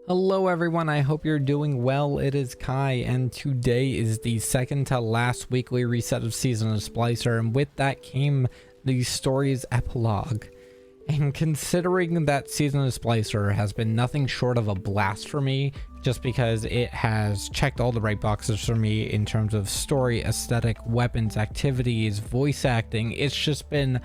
Hello everyone, I hope you're doing well. It is Kai, and today is the second to last weekly reset of Season of Splicer, and with that came the story's epilogue. And considering that Season of Splicer has been nothing short of a blast for me, just because it has checked all the right boxes for me in terms of story, aesthetic, weapons, activities, voice acting, it's just been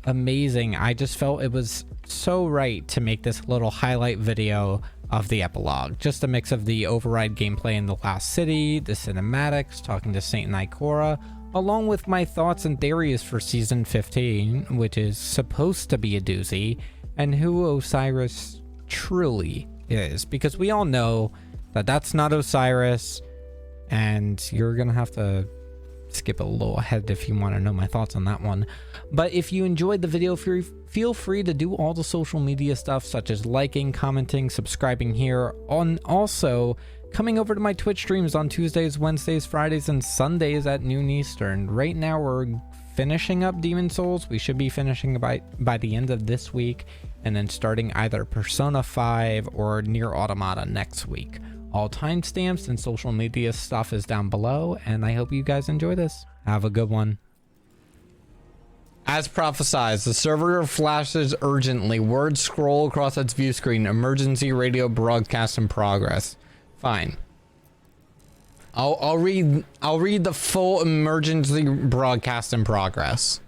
amazing. I just felt it was so right to make this little highlight video of the epilogue. Just a mix of the override gameplay in the last city, the cinematics, talking to Saint and Ikora, along with my thoughts and theories for season 15, which is supposed to be a doozy, and who Osiris truly is, because we all know that that's not Osiris, and you're gonna have to skip a little ahead if you want to know my thoughts on that one. But if you enjoyed the video, feel free to do all the social media stuff, such as liking, commenting, subscribing here, on also coming over to my Twitch streams on Tuesdays, Wednesdays, Fridays, and Sundays at noon Eastern. Right now we're finishing up Demon Souls. We should be finishing by the end of this week, and then starting either Persona 5 or Nier Automata next week. All timestamps and social media stuff is down below, and I hope you guys enjoy this. Have a good one. As prophesied, the server flashes urgently. Words scroll across its view screen. Emergency radio broadcast in progress. Fine. I'll read the full emergency broadcast in progress.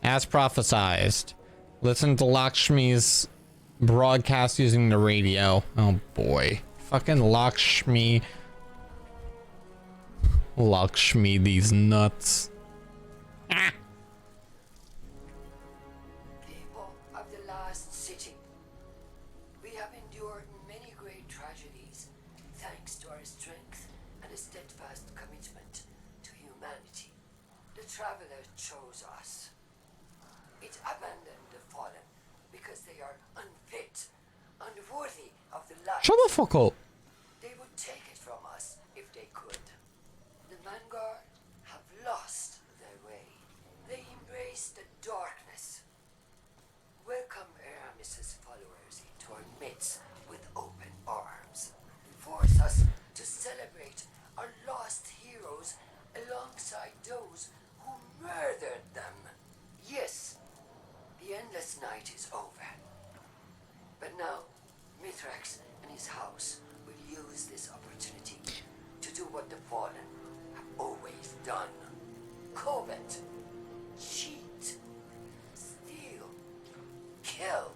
As prophesized, listen to Lakshmi's broadcast using the radio. Oh boy. Fucking Lakshmi, these nuts. Ah. People of the last city, we have endured many great tragedies thanks to our strength and a steadfast commitment to humanity. The Traveler chose us. It abandoned the fallen because they are unfit, unworthy of the light. Shut the fuck up. They would take it from us if they could. The Vanguard have lost their way. They embrace the darkness. Welcome Aramis's followers into our midst with open arms. Force us to celebrate our lost heroes alongside those who murdered them. Yes, the endless night is over. But now, Mithrax and his house will use this opportunity to do what the Fallen have always done. Covet, cheat, steal, kill.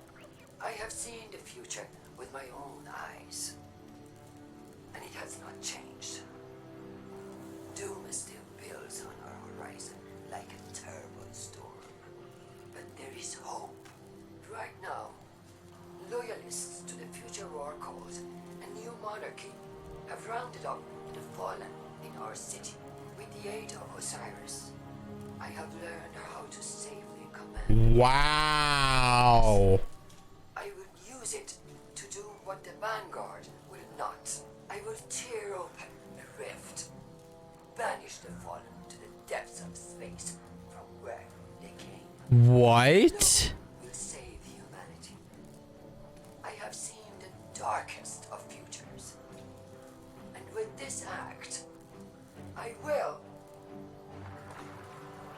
I have seen the future with my own eyes, and it has not changed. Doom still builds on our horizon like a terrible storm. But there is hope. Right now, loyalists to the future war cause and new monarchy have rounded up the fallen in our city. With the aid of Osiris, I have learned how to safely command. Wow. I will use it to do what the Vanguard will not. I will tear open a rift, banish the fallen to the depths of space from where they came. What? Will save humanity. I have seen the darkest of futures, and with this act, I will.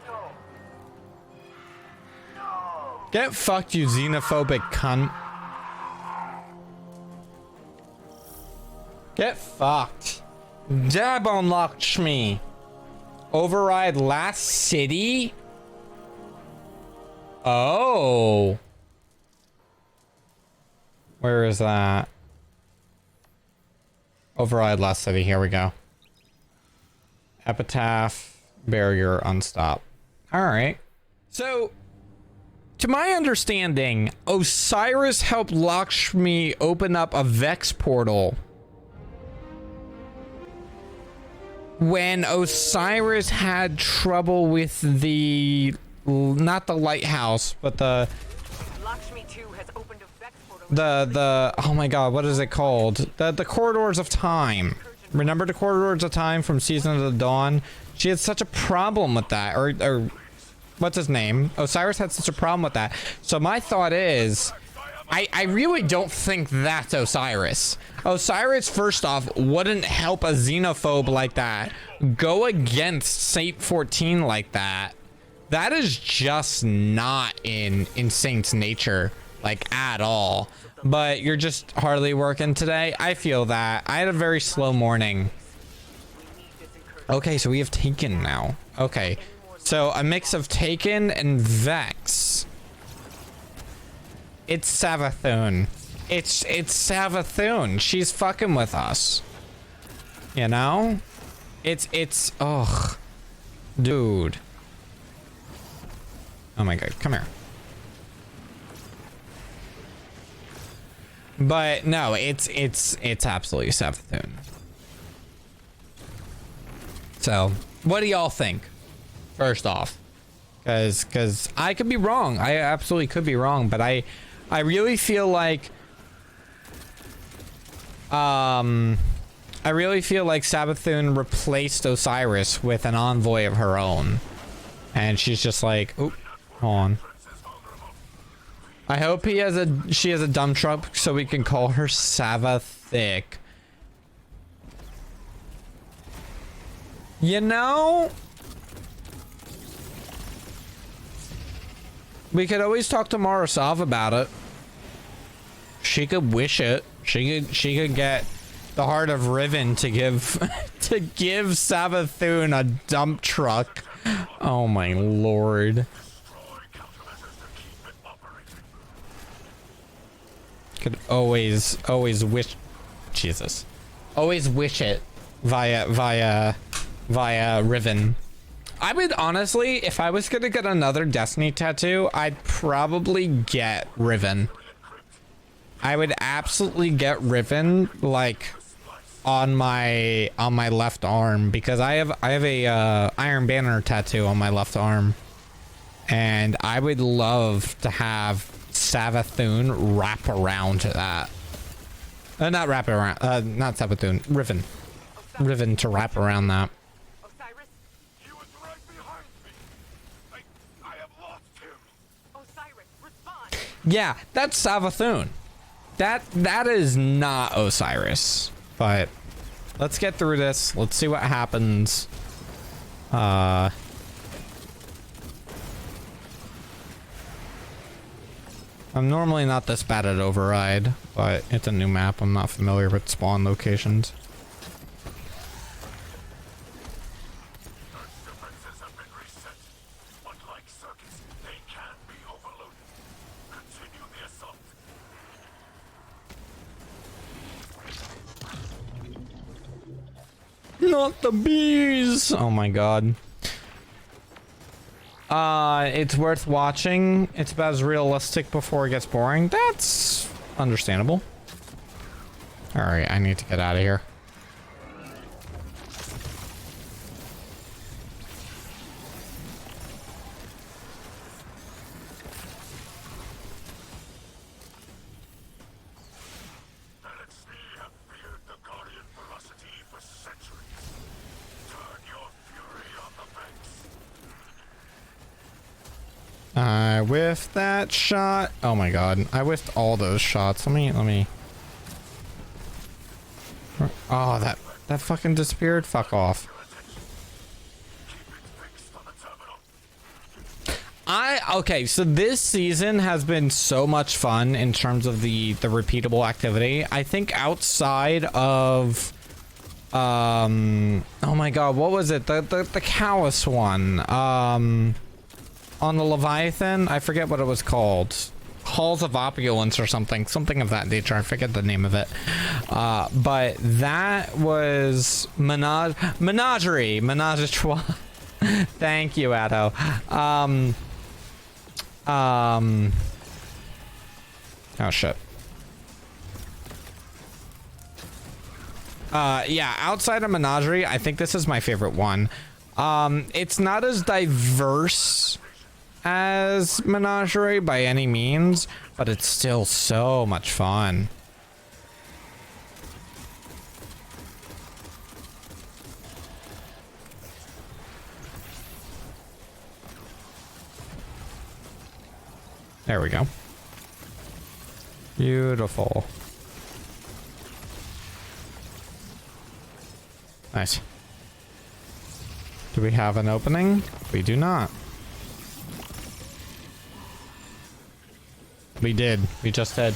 No. No. Get fucked, you xenophobic cunt. Get fucked. Dab on Lakshmi. Override last city? Oh. Where is that? Override last city. Here we go. Epitaph. Barrier. Unstop. Alright. So, to my understanding, Osiris helped Lakshmi open up a Vex portal when Osiris had trouble with the, not the lighthouse, but the Lakshmi 2 has opened a Vex portal. the oh my god, what is it called? The corridors of time. Remember the corridors of time from Season of the Dawn? She had such a problem with that, or what's his name? Osiris had such a problem with that. So my thought is, I really don't think that's Osiris. Osiris, first off, wouldn't help a xenophobe like that go against Saint 14 like that. That is just not in Saint's nature, like, at all. But you're just hardly working today. I feel that. I had a very slow morning. Okay, so we have Taken now. Okay, so a mix of Taken and Vex. It's Savathun. It's Savathun. She's fucking with us. You know? It's ugh. Dude. Oh my god, come here. But no, it's absolutely Savathun. So, what do y'all think? First off, because I could be wrong. I absolutely could be wrong, but I really feel like Savathun replaced Osiris with an envoy of her own, and she's just like, oh, hold on. I hope she has a dump truck so we can call her Savathic. You know, we could always talk to Morosav about it. She could wish it. She could get the heart of Riven to give to give Savathun a dump truck. Oh my lord. Could always wish, Jesus. Always wish it via Riven. I would honestly, if I was gonna get another Destiny tattoo, I'd probably get Riven. I would absolutely get Riven, like, on my left arm, because I have a Iron Banner tattoo on my left arm, and I would love to have Savathun wrap around to that. Not wrap around. Not Savathun. Riven. Riven to wrap around that. Osiris? He was right behind me. I have lost him. Osiris, respond. Yeah, that's Savathun. That is not Osiris. But let's get through this. Let's see what happens. I'm normally not this bad at Override, but it's a new map. I'm not familiar with spawn locations. Defenses have been reset. Unlike circuits, they can't be overloaded. Continue the assault. Not the bees! Oh my god. It's worth watching. It's about as realistic before it gets boring. That's understandable. Alright, I need to get out of here. LXP have feared the Guardian ferocity for centuries. Turn your fury on the banks. I whiffed that shot. Oh my god. I whiffed all those shots. Let me. Oh, that fucking disappeared. Fuck off. Okay, so this season has been so much fun in terms of the repeatable activity. I think outside of oh my god, what was it? The callous one. On the Leviathan, I forget what it was called. Halls of Opulence or something of that nature. I forget the name of it. But that was Menagerie. Menage a Trois. Thank you, Addo. Oh shit. Yeah, outside of Menagerie, I think this is my favorite one. It's not as diverse as Menagerie by any means, but it's still so much fun. There we go. Beautiful. Nice. Do we have an opening? We do not. We did. We just did.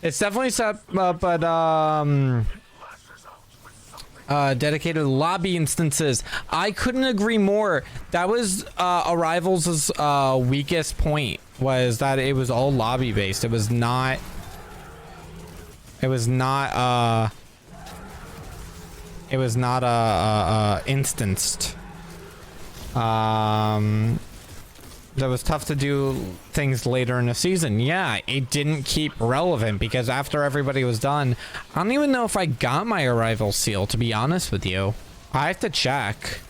It's definitely set up, but dedicated lobby instances. I couldn't agree more. That was Arrival's weakest point, was that it was all lobby based. It was not. It was not. It was not instanced. That was tough to do things later in the season. Yeah, it didn't keep relevant because after everybody was done, I don't even know if I got my arrival seal, to be honest with you. I have to check.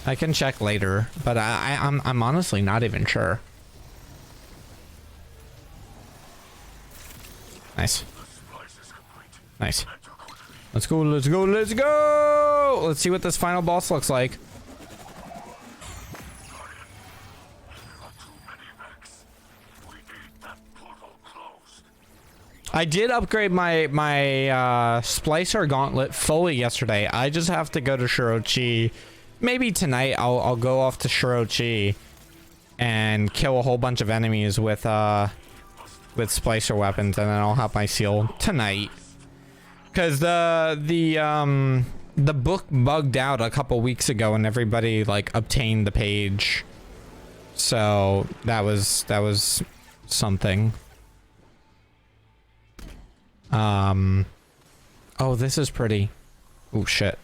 I can check later, but I'm honestly not even sure. Nice. Nice. Let's go, let's go, let's go! Let's see what this final boss looks like. I did upgrade my Splicer gauntlet fully yesterday. I just have to go to Shirochi. Maybe tonight I'll go off to Shirochi and kill a whole bunch of enemies with Splicer weapons, and then I'll have my seal tonight. Cause the book bugged out a couple weeks ago and everybody like obtained the page. So that was something. Oh, this is pretty. Oh shit.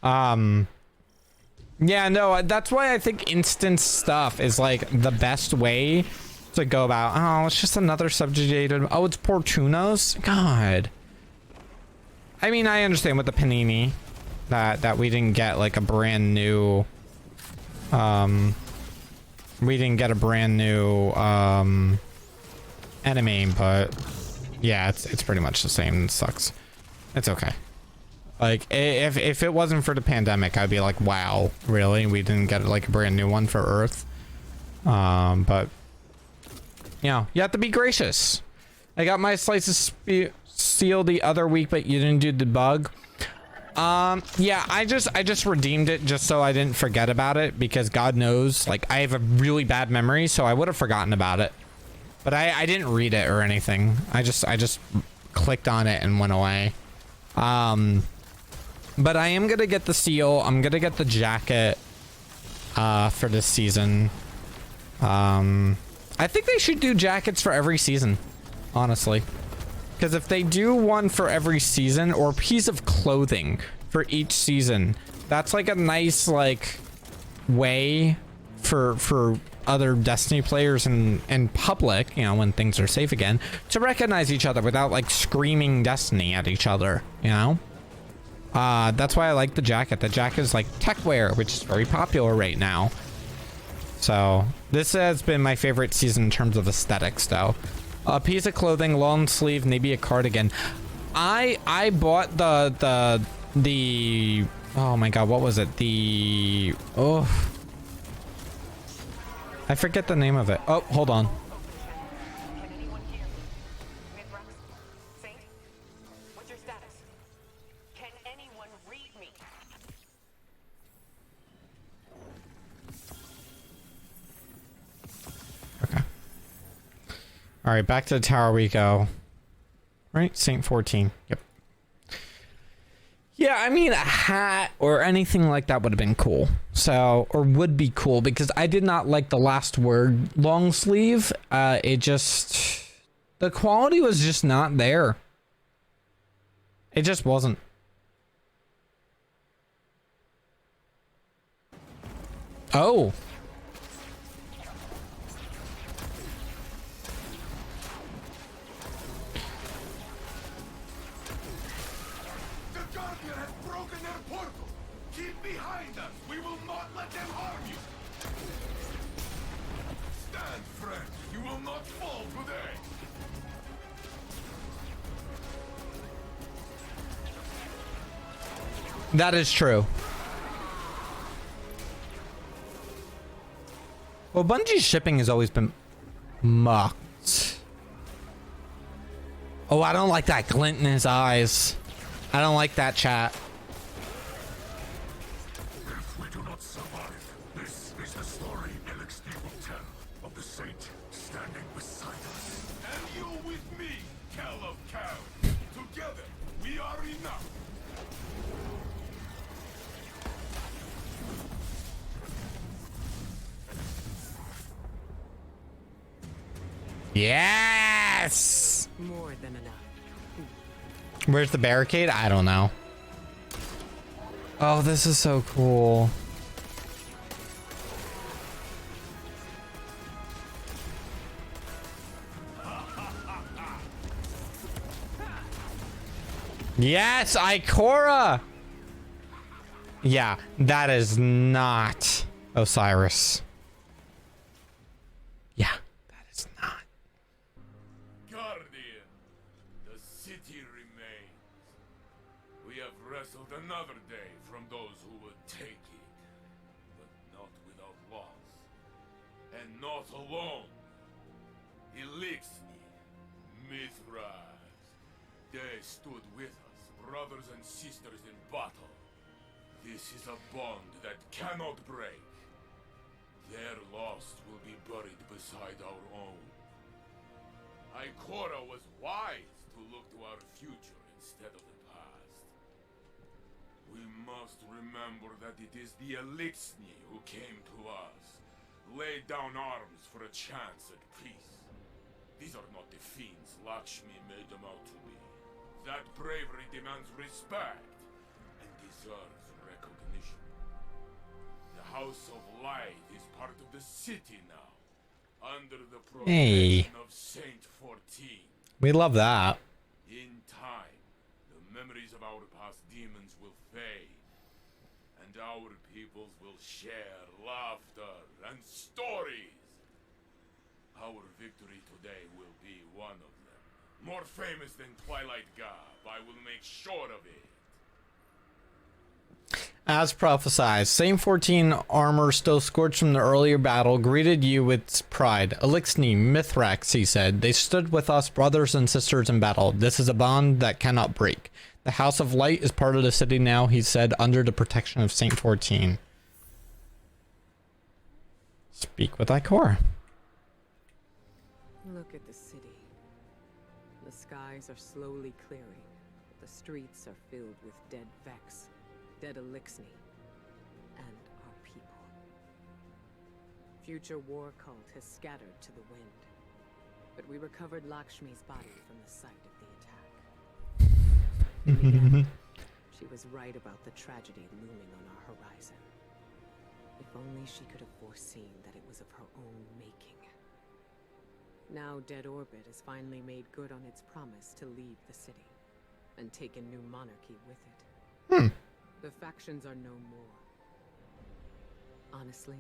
Yeah, no, that's why I think instance stuff is like the best way to go about. Oh, it's just another subjugated. Oh, it's Portunos. God. I mean, I understand with the Panini that we didn't get like a brand new. We didn't get a brand new enemy, but yeah, it's pretty much the same. It sucks. It's okay. Like if it wasn't for the pandemic, I'd be like, wow, really? We didn't get like a brand new one for Earth. But you know, you have to be gracious. I got my slices seal the other week, but you didn't do the bug. Yeah, I just redeemed it just so I didn't forget about it, because God knows, like, I have a really bad memory, so I would have forgotten about it. But I didn't read it or anything. I just clicked on it and went away. But I am gonna get the seal. I'm gonna get the jacket for this season. I think they should do jackets for every season, honestly. Because if they do one for every season, or piece of clothing for each season, that's like a nice like way for other Destiny players and public, you know, when things are safe again, to recognize each other without like screaming Destiny at each other, you know? That's why I like the jacket. The jacket is like tech wear, which is very popular right now. So this has been my favorite season in terms of aesthetics, though. A piece of clothing, long sleeve, maybe a cardigan. I bought the oh my god, what was it? I forget the name of it. Oh, hold on. Can anyone hear me? Mithrax? Saint? What's your status? Can anyone read me? Okay. All right, back to the tower we go. Right, Saint 14. Yep. Yeah, I mean, a hat or anything like that would have been cool. So, or would be cool, because I did not like the last word long sleeve. It just, the quality was just not there. It just wasn't. Oh. That is true. Well, Bungie's shipping has always been mucked. Oh, I don't like that glint in his eyes. I don't like that, chat. If we do not survive, this is the story LXD will tell of the saint standing beside us. And you with me, Cal of Cal. Together, we are enough. Yes! More than enough. Where's the barricade? I don't know. Oh, this is so cool. Yes, Ikora! Yeah, that is not Osiris. Yeah, that is not. Guardian, the city remains. We have wrestled another day from those who would take it, but not without loss. And not alone. Elixni, Mithras, they stood with us, brothers and sisters in battle. This is a bond that cannot break. Their loss will be buried beside our own. Ikora was wise to look to our future instead of the past. We must remember that it is the Elixni who came to us, laid down arms for a chance at peace. These are not the fiends Lakshmi made them out to be. That bravery demands respect and deserves recognition. The House of Light is part of the city now, under the protection of Saint 14. We love that. In time, the memories of our past demons will fade, and our peoples will share laughter and stories. Our victory today will be one of them. More famous than Twilight Gab, I will make sure of it. As prophesied, Saint 14 armor still scorched from the earlier battle greeted you with pride. Elixni, Mithrax, he said, they stood with us, brothers and sisters in battle. This is a bond that cannot break. The House of Light is part of the city now, he said, under the protection of Saint 14. Speak with Ikora. Look at the city. The skies are slowly clearing. The streets are filled with dead Vex, dead Elixni, and our people. Future war cult has scattered to the wind, but we recovered Lakshmi's body from the site of the attack. In the end, she was right about the tragedy looming on our horizon. If only she could have foreseen that it was of her own making. Now Dead Orbit has finally made good on its promise to leave the city and take a new monarchy with it. The factions are no more. Honestly,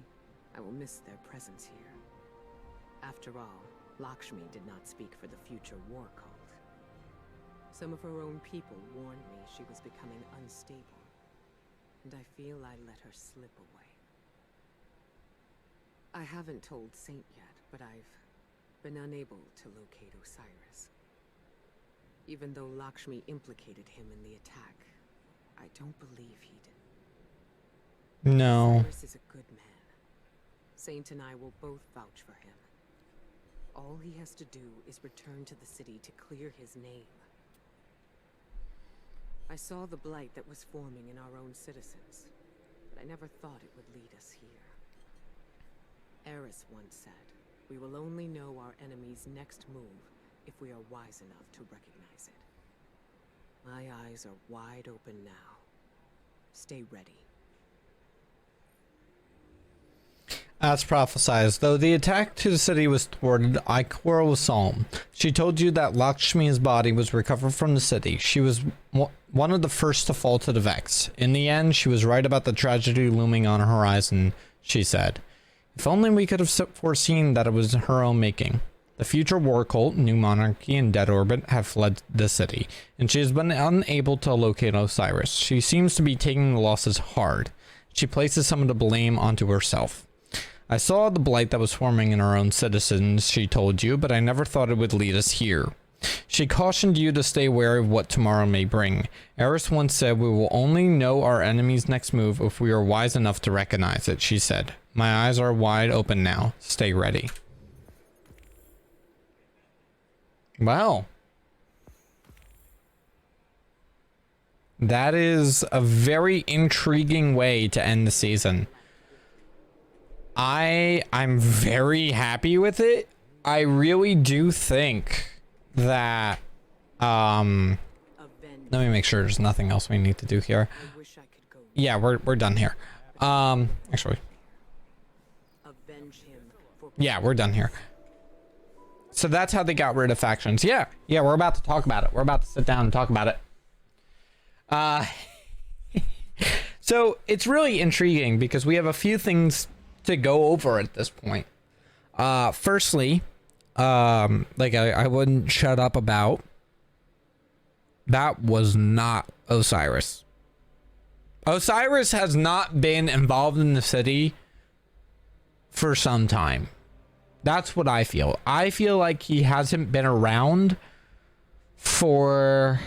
I will miss their presence here. After all, Lakshmi did not speak for the future war cult. Some of her own people warned me she was becoming unstable, and I feel I let her slip away. I haven't told Saint yet, but I've been unable to locate Osiris. Even though Lakshmi implicated him in the attack, I don't believe he did. No. Osiris is a good man. Saint and I will both vouch for him. All he has to do is return to the city to clear his name. I saw the blight that was forming in our own citizens, but I never thought it would lead us here. Eris once said, we will only know our enemy's next move if we are wise enough to recognize it. My eyes are wide open now. Stay ready. As prophesied, though the attack to the city was thwarted, Ikora was solemn. She told you that Lakshmi's body was recovered from the city. She was one of the first to fall to the Vex. In the end, she was right about the tragedy looming on her horizon, she said. If only we could have foreseen that it was her own making. The future war cult, New Monarchy, and Dead Orbit have fled the city, and she has been unable to locate Osiris. She seems to be taking the losses hard. She places some of the blame onto herself. I saw the blight that was forming in our own citizens, she told you, but I never thought it would lead us here. She cautioned you to stay wary of what tomorrow may bring. Eris once said we will only know our enemy's next move if we are wise enough to recognize it, she said. My eyes are wide open now. Stay ready. Wow. That is a very intriguing way to end the season. I'm very happy with it. I really do think that let me make sure there's nothing else we need to do here. Yeah, we're done here. Actually. Yeah, we're done here. So that's how they got rid of factions. Yeah, we're about to talk about it. We're about to sit down and talk about it. So it's really intriguing because we have a few things to go over at this point. Firstly, like I wouldn't shut up about, that was not Osiris. Osiris has not been involved in the city for some time. That's what I feel. I feel like he hasn't been around for...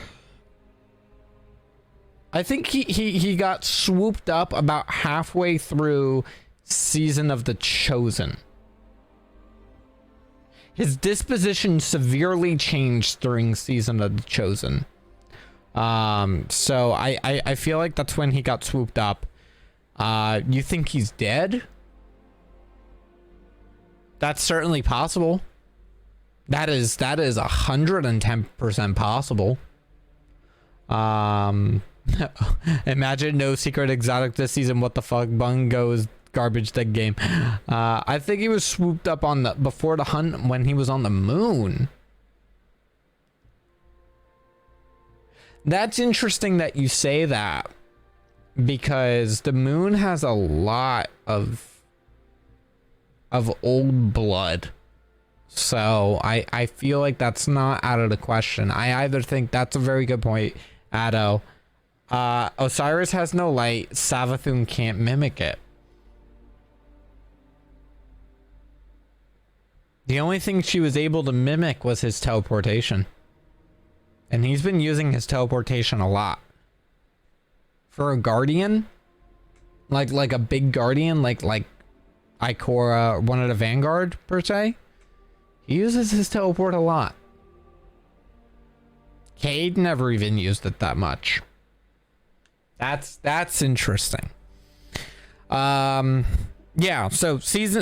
I think he got swooped up about halfway through Season of the Chosen. His disposition severely changed during Season of the Chosen. So I feel like that's when he got swooped up. You think he's dead? That's certainly possible. That is 110% possible. Imagine no secret exotic this season. What the fuck? Bungo's garbage dead game. I think he was swooped up on the before the hunt when he was on the moon. That's interesting that you say that, because the moon has a lot of old blood. So I feel like that's not out of the question. I either think that's a very good point, Addo. Osiris has no light. Savathun can't mimic it. The only thing she was able to mimic was his teleportation. And he's been using his teleportation a lot. For a guardian, like a big guardian, like Ikora, one of the Vanguard per se, he uses his teleport a lot. Cade never even used it that much. That's interesting. Yeah, so season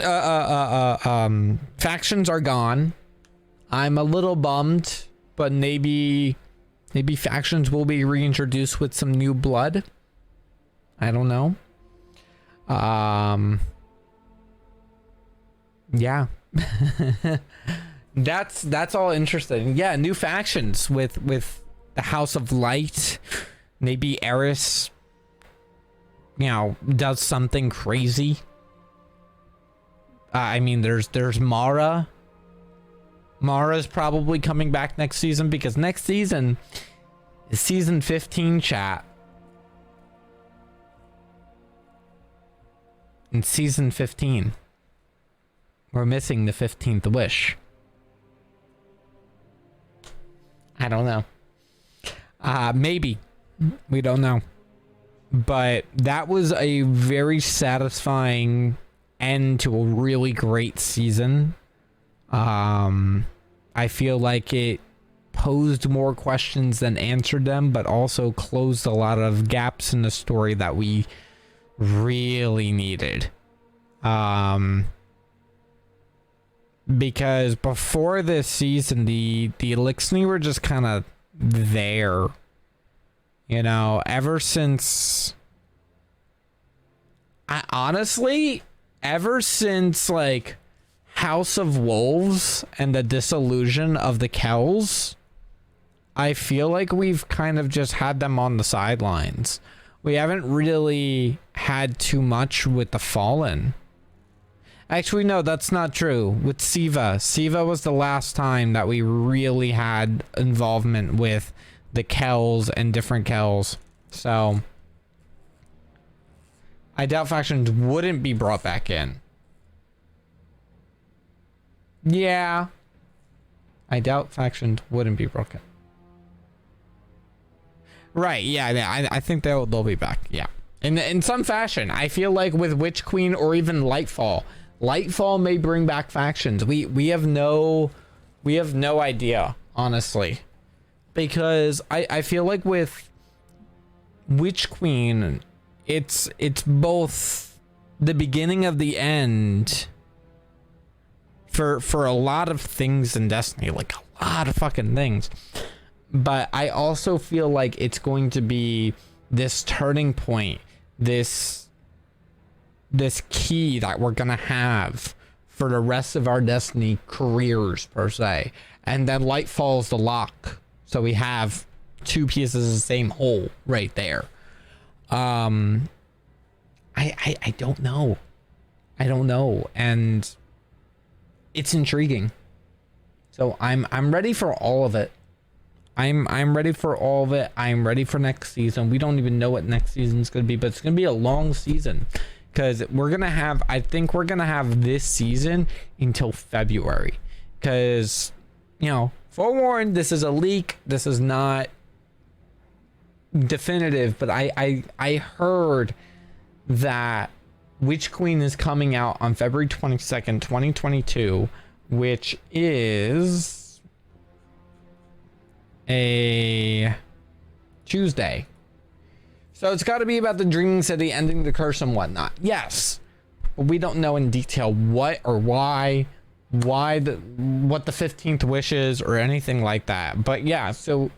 factions are gone. I'm a little bummed, but maybe factions will be reintroduced with some new blood. I don't know. Yeah. That's all interesting. Yeah, new factions with the House of Light. Maybe Eris, does something crazy. I mean, there's Mara. Mara's probably coming back next season, because next season is season 15, chat. In season 15, we're missing the 15th wish. I don't know. Maybe. We don't know. But that was a very satisfying end to a really great season. I feel like it posed more questions than answered them, but also closed a lot of gaps in the story that we really needed. Because before this season, the Elixni were just kind of there. Ever since... ever since, like, House of Wolves and the dissolution of the H.E.L.S, I feel like we've kind of just had them on the sidelines. We haven't really had too much with the Fallen. Actually, no, that's not true. With Siva. Siva was the last time that we really had involvement with the H.E.L.S and different H.E.L.S. So I doubt factions wouldn't be brought back in. Yeah. I doubt factions wouldn't be broken. Right, yeah, I think they'll be back, yeah. In some fashion. I feel like with Witch Queen or even Lightfall. Lightfall may bring back factions. We have no idea, honestly. Because I feel like with Witch Queen, it's both the beginning of the end for a lot of things in Destiny, like a lot of fucking things. But I also feel like it's going to be this turning point, this key that we're gonna have for the rest of our Destiny careers, per se. And then Lightfall's the lock, so we have two pieces of the same whole right there. I don't know. I don't know, and it's intriguing. So I'm ready for all of it. I'm ready for all of it. I'm ready for next season. We don't even know what next season's gonna be, but it's gonna be a long season. Because we're gonna have, I think we're gonna have this season until February. Because, you know, forewarned, this is a leak. This is not definitive, but I heard that Witch Queen is coming out on February 22nd, 2022, which is a Tuesday. So it's got to be about the Dreaming City, ending the curse and whatnot. Yes, but we don't know in detail what or what the 15th wish is or anything like that. But yeah, so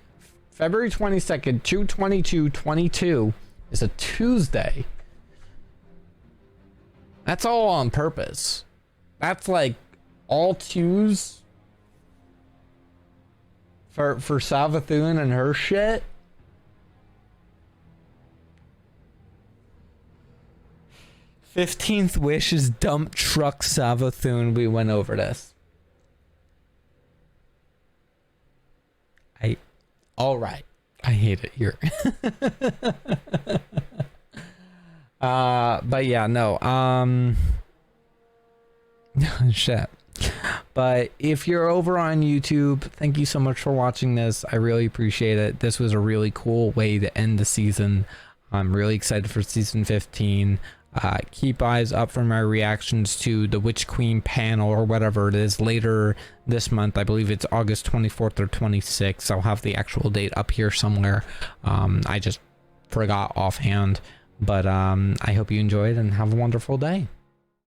February 22nd, 2/22/22 is a Tuesday. That's all on purpose. That's like all twos for Savathun and her shit. "15th wish is dump truck Savathun." We went over this. All right. I hate it here. But yeah, no. Shit. But if you're over on YouTube, thank you so much for watching this. I really appreciate it. This was a really cool way to end the season. I'm really excited for season 15. Keep eyes up for my reactions to the Witch Queen panel or whatever it is later this month. I believe it's August 24th or 26th. I'll have the actual date up here somewhere. I just forgot offhand. But I hope you enjoyed and have a wonderful day.